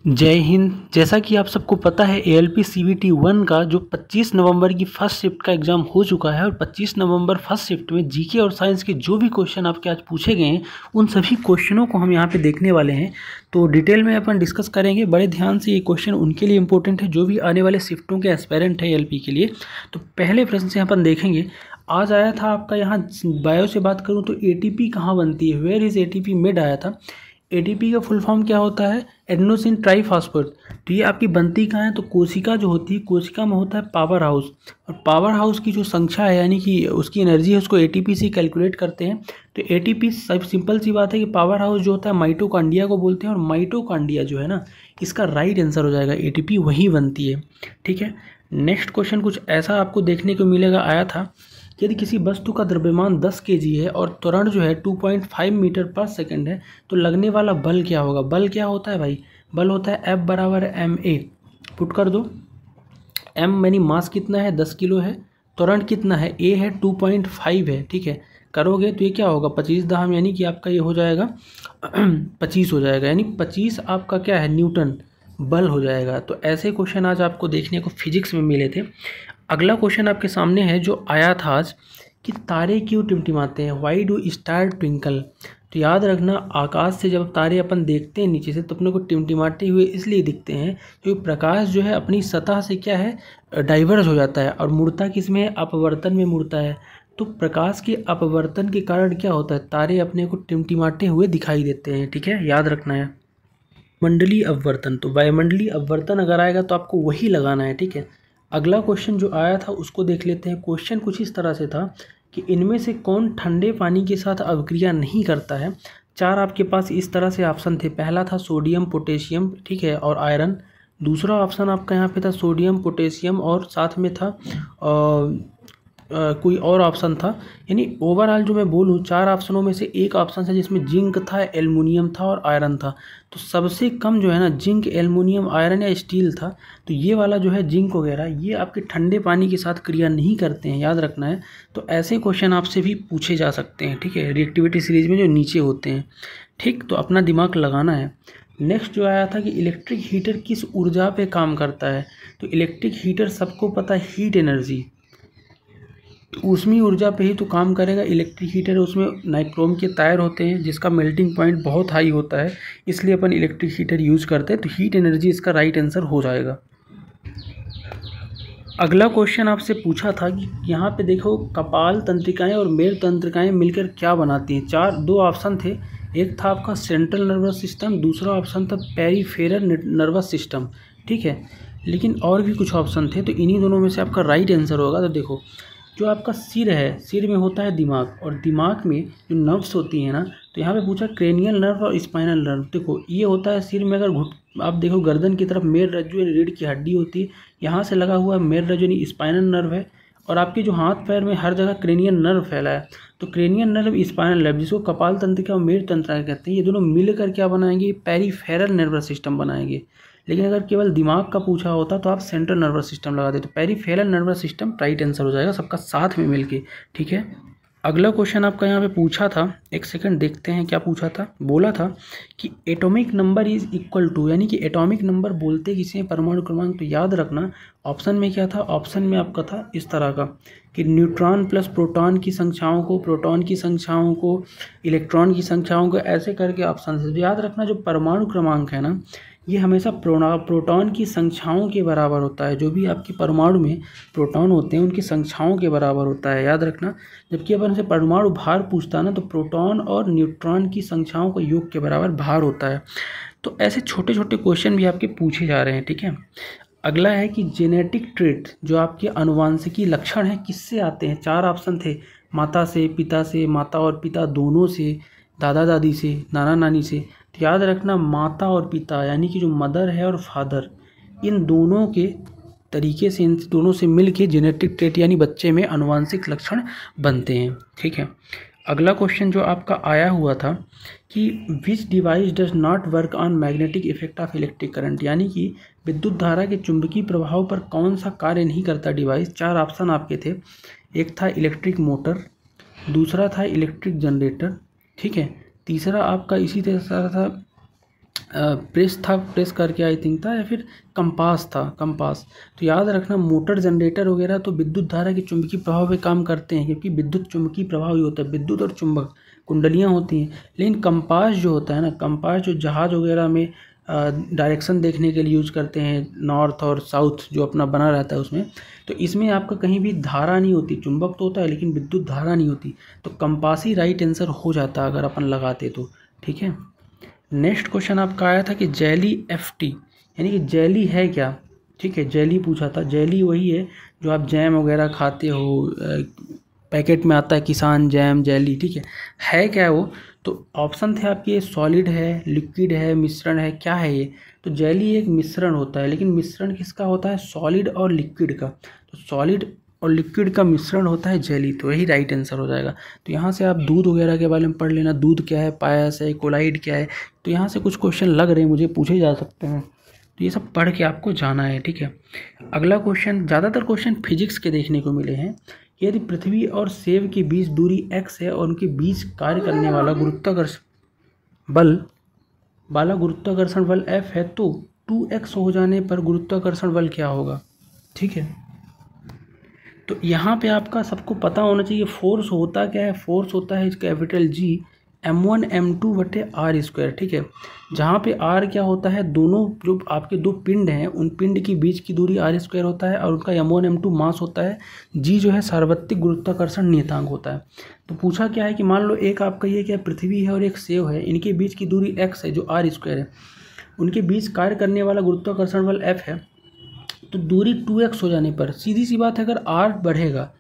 जय हिंद। जैसा कि आप सबको पता है ALP CBT 1 का जो 25 नवंबर की फर्स्ट शिफ्ट का एग्ज़ाम हो चुका है और 25 नवंबर फर्स्ट शिफ्ट में जीके और साइंस के जो भी क्वेश्चन आपके आज पूछे गए हैं उन सभी क्वेश्चनों को हम यहाँ पे देखने वाले हैं। तो डिटेल में अपन डिस्कस करेंगे। बड़े ध्यान से ये क्वेश्चन उनके लिए इंपॉर्टेंट है जो भी आने वाले शिफ्टों के एस्पायरेंट है ALP के लिए। तो पहले प्रश्न से अपन देखेंगे। आज आया था आपका यहाँ बायो से बात करूँ तो ATP कहाँ बनती है, वेयर इज़ ATP मेड आया था। ATP का फुल फॉर्म क्या होता है, एडेनोसिन ट्राइफॉस्फेट। तो ये आपकी बनती कहाँ है, तो कोशिका जो होती है, कोशिका में होता है पावर हाउस, और पावर हाउस की जो संख्या है यानी कि उसकी एनर्जी है उसको ATP से कैलकुलेट करते हैं। तो ATP सब सिंपल सी बात है कि पावर हाउस जो होता है माइटोकॉन्ड्रिया को बोलते हैं, और माइटोकॉन्ड्रिया जो है ना इसका राइट आंसर हो जाएगा, ATP वही बनती है। ठीक है, नेक्स्ट क्वेश्चन कुछ ऐसा आपको देखने को मिलेगा। आया था यदि किसी वस्तु का द्रव्यमान 10 kg है और त्वरण जो है 2.5 मीटर पर सेकंड है तो लगने वाला बल क्या होगा। बल क्या होता है भाई, बल होता है F बराबर ma। पुट कर दो, m यानी मास कितना है 10 किलो है, त्वरण कितना है a है 2.5 है। ठीक है, करोगे तो ये क्या होगा 25 दहम, यानी कि आपका ये हो जाएगा 25 हो जाएगा, यानी 25 आपका क्या है न्यूटन बल हो जाएगा। तो ऐसे क्वेश्चन आज आपको देखने को फिजिक्स में मिले थे। अगला क्वेश्चन आपके सामने है जो आया था आज कि तारे क्यों टिमटिमाते हैं, वाई डू स्टार ट्विंकल। तो याद रखना, आकाश से जब तारे अपन देखते हैं नीचे से तो अपने को टिमटिमाते हुए इसलिए दिखते हैं क्योंकि प्रकाश जो है अपनी सतह से क्या है डाइवर्स हो जाता है और मुड़ता किस में, अपवर्तन में मुड़ता है। तो प्रकाश के अपवर्तन के कारण क्या होता है, तारे अपने को टिमटिमाते हुए दिखाई देते हैं। ठीक है, याद रखना है। मंडलीय अपवर्तन, तो वायुमंडलीय अपवर्तन अगर आएगा तो आपको वही लगाना है। ठीक है, अगला क्वेश्चन जो आया था उसको देख लेते हैं। क्वेश्चन कुछ इस तरह से था कि इनमें से कौन ठंडे पानी के साथ अभिक्रिया नहीं करता है। चार आपके पास इस तरह से ऑप्शन थे। पहला था सोडियम, पोटेशियम, ठीक है, और आयरन। दूसरा ऑप्शन आपका यहाँ पे था सोडियम, पोटेशियम और साथ में था कोई और ऑप्शन था। यानी ओवरऑल जो मैं बोलूँ चार ऑप्शनों में से एक ऑप्शन था जिसमें जिंक था, एल्युमिनियम था और आयरन था। तो सबसे कम जो है ना जिंक, एल्युमिनियम, आयरन या स्टील था। तो ये वाला जो है जिंक वगैरह ये आपके ठंडे पानी के साथ क्रिया नहीं करते हैं, याद रखना है। तो ऐसे क्वेश्चन आपसे भी पूछे जा सकते हैं। ठीक है, रिएक्टिविटी सीरीज में जो नीचे होते हैं। ठीक, तो अपना दिमाग लगाना है। नेक्स्ट जो आया था कि इलेक्ट्रिक हीटर किस ऊर्जा पे काम करता है। तो इलेक्ट्रिक हीटर सबको पता है हीट एनर्जी, उसमें ऊर्जा पे ही तो काम करेगा। इलेक्ट्रिक हीटर उसमें नाइक्रोम के तार होते हैं जिसका मेल्टिंग पॉइंट बहुत हाई होता है, इसलिए अपन इलेक्ट्रिक हीटर यूज़ करते हैं। तो हीट एनर्जी इसका राइट आंसर हो जाएगा। अगला क्वेश्चन आपसे पूछा था कि यहाँ पे देखो कपाल तंत्रिकाएं और मेर तंत्रिकाएं मिलकर क्या बनाती हैं। दो ऑप्शन थे। एक था आपका सेंट्रल नर्वस सिस्टम, दूसरा ऑप्शन था पेरिफेरल नर्वस सिस्टम। ठीक है, लेकिन और भी कुछ ऑप्शन थे, तो इन्हीं दोनों में से आपका राइट आंसर होगा। तो देखो जो आपका सिर है, सिर में होता है दिमाग, और दिमाग में जो नर्व्स होती हैं ना, तो यहाँ पे पूछा क्रेनियल नर्व और स्पाइनल नर्व। देखो ये होता है सिर में, अगर आप देखो गर्दन की तरफ मेर रज्जु यानी रीढ़ की हड्डी होती है, यहाँ से लगा हुआ मेर रज्जु यानी स्पाइनल नर्व है, और आपके जो हाथ पैर में हर जगह क्रेनियल नर्व फैला है। तो क्रेनियल नर्व, स्पाइनल नर्व, जिसको कपाल तंत्रिका और मेर तंत्रिका कहते हैं, ये दोनों मिलकर क्या बनाएंगे, पेरिफेरल नर्वस सिस्टम बनाएंगे। लेकिन अगर केवल दिमाग का पूछा होता तो आप सेंट्रल नर्वस सिस्टम लगा देते। तो peripheral nervous system right answer हो जाएगा सबका साथ में मिलके। ठीक है, अगला क्वेश्चन आपका यहाँ पे पूछा था, एक सेकंड देखते हैं क्या पूछा था। बोला था कि atomic number is equal to, यानी कि एटॉमिक नंबर बोलते किसे हैं, परमाणु क्रमांक। तो याद रखना ऑप्शन में क्या था, ऑप्शन में आपका था इस तरह का कि न्यूट्रॉन प्लस प्रोटॉन की संख्याओं को, प्रोटॉन की संख्याओं को, इलेक्ट्रॉन की संख्याओं को, ऐसे करके ऑप्शन है। याद रखना जो परमाणु क्रमांक है ना ये हमेशा प्रोटॉन की संख्याओं के बराबर होता है। जो भी आपके परमाणु में प्रोटॉन होते हैं उनकी संख्याओं के बराबर होता है, याद रखना। जबकि अपन से परमाणु भार पूछता है ना तो प्रोटॉन और न्यूट्रॉन की संख्याओं का योग के बराबर भार होता है। तो ऐसे छोटे छोटे क्वेश्चन भी आपके पूछे जा रहे हैं। ठीक है, अगला है कि जेनेटिक ट्रेट जो आपके अनुवांशिकी लक्षण हैं किससे आते हैं। चार ऑप्शन थे, माता से, पिता से, माता और पिता दोनों से, दादा दादी से, नाना नानी से। तो याद रखना माता और पिता यानी कि जो मदर है और फादर, इन दोनों के तरीके से, इन दोनों से मिलके जेनेटिक ट्रेट यानी बच्चे में अनुवांशिक लक्षण बनते हैं। ठीक है, अगला क्वेश्चन जो आपका आया हुआ था कि विच device does not work on magnetic effect of electric current, यानी कि विद्युत धारा के चुंबकीय प्रभाव पर कौन सा कार्य नहीं करता डिवाइस। चार ऑप्शन आपके थे। एक था इलेक्ट्रिक मोटर, दूसरा था इलेक्ट्रिक जनरेटर, ठीक है, तीसरा आपका इसी तरह था प्रेस था, प्रेस करके आई थिंक था, या फिर कंपास था, कंपास। तो याद रखना मोटर जनरेटर वगैरह तो विद्युत धारा के चुंबकीय प्रभाव पे काम करते हैं, क्योंकि विद्युत चुंबकीय प्रभाव ही होता है, विद्युत और चुंबक कुंडलियाँ होती हैं। लेकिन कंपास जो होता है ना, कंपास जो जहाज वगैरह में डायरेक्शन देखने के लिए यूज करते हैं, नॉर्थ और साउथ जो अपना बना रहता है उसमें, तो इसमें आपका कहीं भी धारा नहीं होती, चुंबक तो होता है लेकिन विद्युत धारा नहीं होती। तो कंपास ही राइट आंसर हो जाता अगर अपन लगाते तो। ठीक है, नेक्स्ट क्वेश्चन आपका आया था कि जेली एफटी यानी कि जेली है क्या। ठीक है, जेली पूछा था। जेली वही है जो आप जैम वगैरह खाते हो, पैकेट में आता है किसान जैम जेली। ठीक है क्या वो? तो ऑप्शन थे आपके सॉलिड है, लिक्विड है, मिश्रण है, क्या है ये? तो जेली एक मिश्रण होता है, लेकिन मिश्रण किसका होता है? सॉलिड और लिक्विड का। तो सॉलिड और लिक्विड का मिश्रण होता है जेली, तो यही राइट आंसर हो जाएगा। तो यहाँ से आप दूध वगैरह के बारे में पढ़ लेना, दूध क्या है, पायस है, कोलाइड क्या है। तो यहाँ से कुछ क्वेश्चन लग रहे हैं मुझे, पूछे जा सकते हैं, तो ये सब पढ़ के आपको जाना है। ठीक है, अगला क्वेश्चन, ज़्यादातर क्वेश्चन फिजिक्स के देखने को मिले हैं। यदि पृथ्वी और सेब के बीच दूरी x है और उनके बीच कार्य करने वाला गुरुत्वाकर्षण बल F है, तो 2x हो जाने पर गुरुत्वाकर्षण बल क्या होगा? ठीक है, तो यहाँ पे आपका सबको पता होना चाहिए फोर्स होता क्या है। फोर्स होता है कैपिटल G m1 m2 बटे आर स्क्वायर। ठीक है, जहाँ पे r क्या होता है, दोनों जो आपके दो पिंड हैं उन पिंड के बीच की दूरी आर स्क्वायर होता है, और उनका m1 m2 मास होता है, g जो है सार्वत्रिक गुरुत्वाकर्षण नियतांक होता है। तो पूछा क्या है कि मान लो एक आपका ये क्या पृथ्वी है और एक सेब है, इनके बीच की दूरी x है जो आर स्क्वायर है, उनके बीच कार्य करने वाला गुरुत्वाकर्षण बल F है। तो दूरी 2x हो जाने पर सीधी सी बात है, अगर r बढ़ेगा,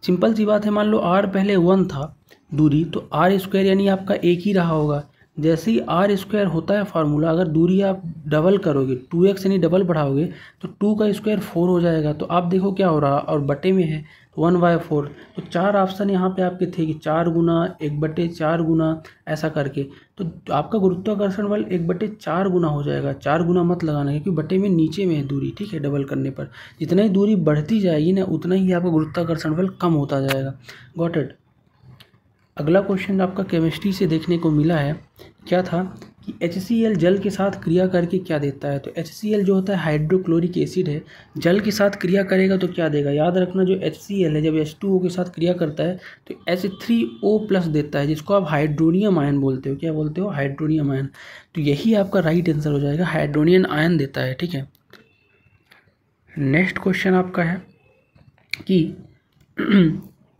सिंपल सी बात है, मान लो r पहले 1 था दूरी, तो आर स्क्वायर यानी आपका एक ही रहा होगा। जैसे ही आर स्क्वायर होता है फार्मूला, अगर दूरी आप डबल करोगे 2x यानी डबल बढ़ाओगे तो 2 का स्क्वायर 4 हो जाएगा। तो आप देखो क्या हो रहा, और बटे में है 1/4। तो 4 ऑप्शन यहाँ पे आपके थे कि 4 गुना 1/4 गुना ऐसा करके, तो आपका गुरुत्वाकर्षण बल 1/4 गुना हो जाएगा। 4 गुना मत लगाना, क्योंकि बटे में नीचे में है दूरी। ठीक है, डबल करने पर जितना ही दूरी बढ़ती जाएगी ना, उतना ही आपका गुरुत्वाकर्षण बल कम होता जाएगा। Got it. अगला क्वेश्चन आपका केमिस्ट्री से देखने को मिला है, क्या था कि HCl जल के साथ क्रिया करके क्या देता है। तो HCl जो होता है हाइड्रोक्लोरिक एसिड है, जल के साथ क्रिया करेगा तो क्या देगा। याद रखना जो HCl है जब H2O के साथ क्रिया करता है तो H3O+ देता है, जिसको आप हाइड्रोनियम आयन बोलते हो। क्या बोलते हो? Hydronium ion. तो यही आपका राइट आंसर हो जाएगा, हाइड्रोनियम आयन देता है। ठीक है, नेक्स्ट क्वेश्चन आपका है कि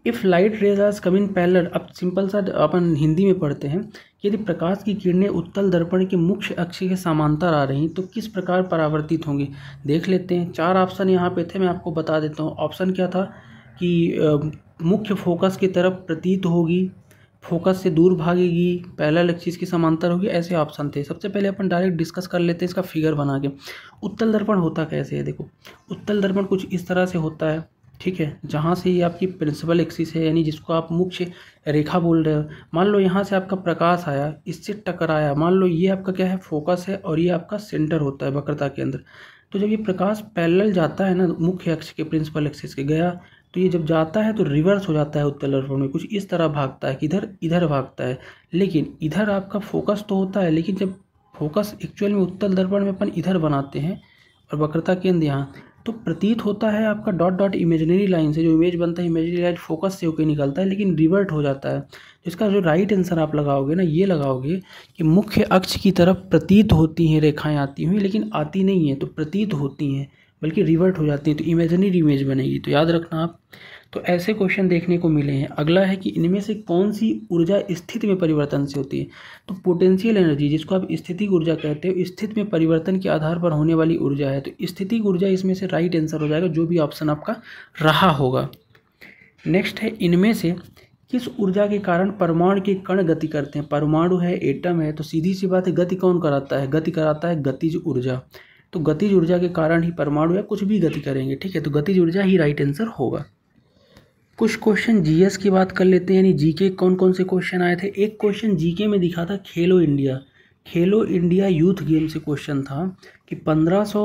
if light rays are coming parallel. अब सिंपल सा अपन हिंदी में पढ़ते हैं कि यदि प्रकाश की किरणें उत्तल दर्पण के मुख्य अक्ष के समांतर आ रही तो किस प्रकार परावर्तित होंगी। देख लेते हैं, 4 ऑप्शन यहाँ पे थे, मैं आपको बता देता हूँ। ऑप्शन क्या था कि मुख्य फोकस की तरफ प्रतीत होगी, फोकस से दूर भागेगी, पैरेलल एक्सिस के समांतर होगी, ऐसे ऑप्शन थे। सबसे पहले अपन डायरेक्ट डिस्कस कर लेते हैं इसका फिगर बना के। उत्तल दर्पण होता कैसे है, देखो उत्तल दर्पण कुछ इस तरह से होता है। ठीक है, जहाँ से ये आपकी प्रिंसिपल एक्सिस है, यानी जिसको आप मुख्य रेखा बोल रहे हो, मान लो यहाँ से आपका प्रकाश आया, इससे टकराया, मान लो ये आपका क्या है, फोकस है, और ये आपका सेंटर होता है वक्रता के अंदर। तो जब ये प्रकाश पैरेलल जाता है ना मुख्य अक्ष के, प्रिंसिपल एक्सिस के गया, तो ये जब जाता है तो रिवर्स हो जाता है उत्तल दर्पण में, कुछ इस तरह भागता है कि इधर भागता है। लेकिन इधर आपका फोकस तो होता है, लेकिन जब फोकस एक्चुअल में उत्तल दर्पण में अपन इधर बनाते हैं और वक्रता केंद्र यहाँ, तो प्रतीत होता है आपका डॉट डॉट इमेजिनरी लाइन से, जो इमेज बनता है इमेजिनरी लाइन फोकस से होकर निकलता है, लेकिन रिवर्ट हो जाता है। इसका जो राइट आंसर आप लगाओगे ना, ये लगाओगे कि मुख्य अक्ष की तरफ प्रतीत होती हैं रेखाएं आती हुई, लेकिन आती नहीं है, तो प्रतीत होती हैं बल्कि रिवर्ट हो जाती हैं, तो इमेजिनरी इमेज बनेगी। तो याद रखना आप। तो ऐसे क्वेश्चन देखने को मिले हैं। अगला है कि इनमें से कौन सी ऊर्जा स्थिति में परिवर्तन से होती है। तो पोटेंशियल एनर्जी, जिसको आप स्थितिक ऊर्जा कहते हो, स्थिति में परिवर्तन के आधार पर होने वाली ऊर्जा है। तो स्थितिक ऊर्जा इसमें से राइट आंसर हो जाएगा, जो भी ऑप्शन आपका रहा होगा। नेक्स्ट है, इनमें से किस ऊर्जा के कारण परमाणु के कण गति करते हैं। परमाणु है, एटम है, तो सीधी सी बात है गति कौन कराता है, गति कराता है गतिज ऊर्जा। तो गतिज ऊर्जा के कारण ही परमाणु या कुछ भी गति करेंगे। ठीक है, तो गतिज ऊर्जा ही राइट आंसर होगा। कुछ क्वेश्चन जीएस की बात कर लेते हैं, यानी जीके कौन कौन से क्वेश्चन आए थे। एक क्वेश्चन जीके में दिखा था खेलो इंडिया यूथ गेम से क्वेश्चन था कि 1500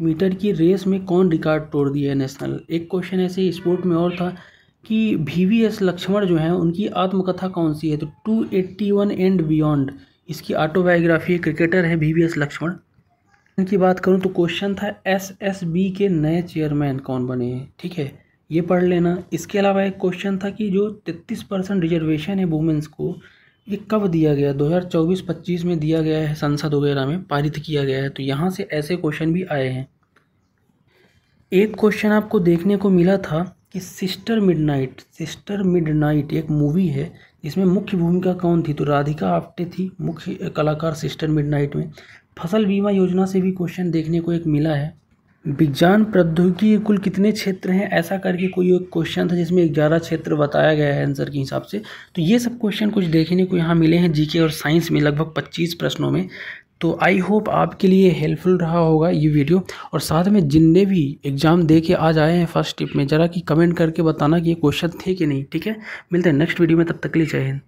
मीटर की रेस में कौन रिकॉर्ड तोड़ दिया है नेशनल। एक क्वेश्चन ऐसे ही स्पोर्ट में और था कि VVS लक्ष्मण जो हैं उनकी आत्मकथा कौन सी है। तो 281 एंड बियॉन्ड इसकी ऑटोबायोग्राफी क्रिकेटर है VVS लक्ष्मण। इनकी बात करूं तो क्वेश्चन था SSB के नए चेयरमैन कौन बने हैं, ठीक है, ये पढ़ लेना। इसके अलावा एक क्वेश्चन था कि जो 33% रिजर्वेशन है वुमेंस को, ये कब दिया गया, 2024-25 में दिया गया है, संसद वगैरह में पारित किया गया है। तो यहाँ से ऐसे क्वेश्चन भी आए हैं। एक क्वेश्चन आपको देखने को मिला था कि सिस्टर मिडनाइट एक मूवी है जिसमें मुख्य भूमिका कौन थी, तो राधिका आप्टे थी मुख्य कलाकार सिस्टर मिडनाइट में। फसल बीमा योजना से भी क्वेश्चन देखने को एक मिला है। विज्ञान प्रौद्योगिकी कुल कितने क्षेत्र हैं, ऐसा करके कोई एक क्वेश्चन था जिसमें 11 क्षेत्र बताया गया है आंसर के हिसाब से। तो ये सब क्वेश्चन कुछ देखने को यहाँ मिले हैं जीके और साइंस में, लगभग 25 प्रश्नों में। तो आई होप आपके लिए हेल्पफुल रहा होगा ये वीडियो। और साथ में जिनने भी एग्ज़ाम दे के आज आए हैं फर्स्ट टिप में, ज़रा कि कमेंट करके बताना कि ये क्वेश्चन थे कि नहीं, ठीक है। मिलते हैं नेक्स्ट वीडियो में, तब तक के लिए जय हिंद।